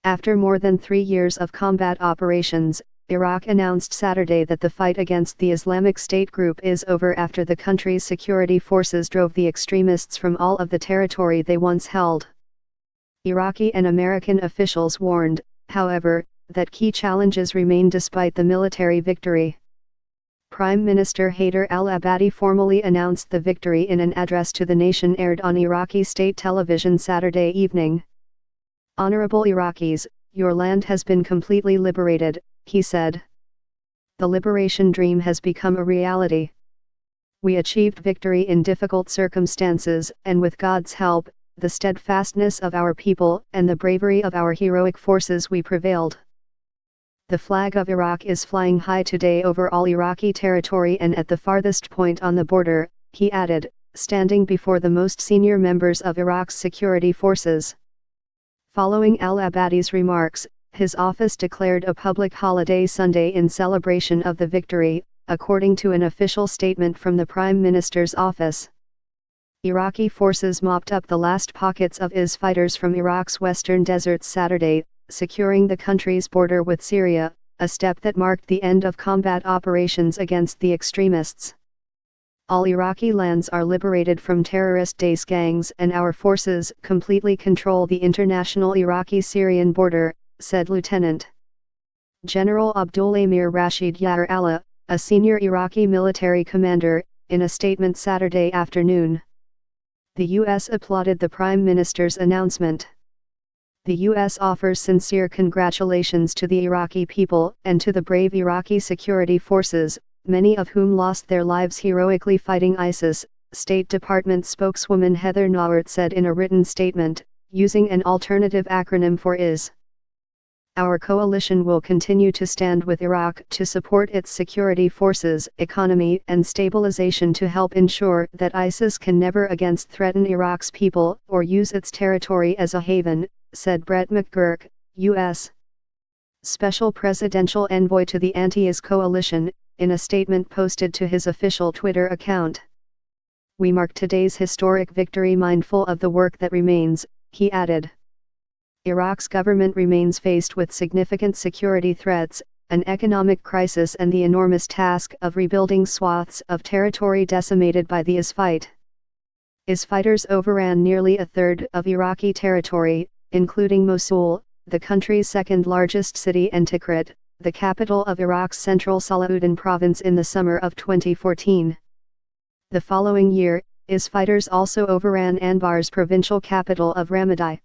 After more than 3 years of combat operations, Iraq announced Saturday that the fight against the Islamic State group is over after the country's security forces drove the extremists from all of the territory they once held. Iraqi and American officials warned, however, that key challenges remain despite the military victory. Prime Minister Haider al-Abadi formally announced the victory in an address to the nation aired on Iraqi state television Saturday evening. "Honorable Iraqis, your land has been completely liberated," he said. "The liberation dream has become a reality. We achieved victory in difficult circumstances, and with God's help, the steadfastness of our people, and the bravery of our heroic forces, we prevailed." The flag of Iraq is flying high today over all Iraqi territory and at the farthest point on the border, he added, standing before the most senior members of Iraq's security forces. Following al-Abadi's remarks, his office declared a public holiday Sunday in celebration of the victory, according to an official statement from the Prime Minister's office. Iraqi forces mopped up the last pockets of IS fighters from Iraq's western deserts Saturday, securing the country's border with Syria, a step that marked the end of combat operations against the extremists. "All Iraqi lands are liberated from terrorist Daesh gangs and our forces completely control the international Iraqi-Syrian border," said Lieutenant General Abdul Amir Rashid Yar Allah, a senior Iraqi military commander, in a statement Saturday afternoon. The U.S. applauded the Prime Minister's announcement. The U.S. offers sincere congratulations to the Iraqi people and to the brave Iraqi security forces, many of whom lost their lives heroically fighting ISIS, State Department spokeswoman Heather Nauert said in a written statement, using an alternative acronym for IS. "Our coalition will continue to stand with Iraq to support its security forces, economy and stabilization to help ensure that ISIS can never again threaten Iraq's people or use its territory as a haven," said Brett McGurk, U.S. Special Presidential Envoy to the Anti-IS Coalition, in a statement posted to his official Twitter account. "We mark today's historic victory mindful of the work that remains," he added. Iraq's government remains faced with significant security threats, an economic crisis and the enormous task of rebuilding swaths of territory decimated by the IS fight. IS fighters overran nearly a third of Iraqi territory, including Mosul, the country's second-largest city, and Tikrit, the capital of Iraq's central Salahuddin province, in the summer of 2014. The following year, IS fighters also overran Anbar's provincial capital of Ramadi.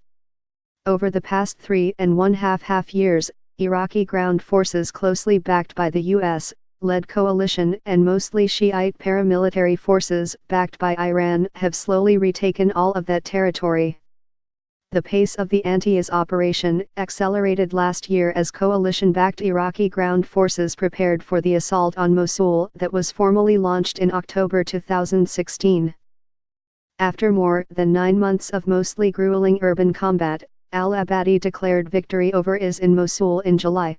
Over the past 3.5 years, Iraqi ground forces closely backed by the U.S.-led coalition and mostly Shiite paramilitary forces backed by Iran have slowly retaken all of that territory. The pace of the anti-IS operation accelerated last year as coalition-backed Iraqi ground forces prepared for the assault on Mosul that was formally launched in October 2016. After more than 9 months of mostly grueling urban combat, al-Abadi declared victory over IS in Mosul in July.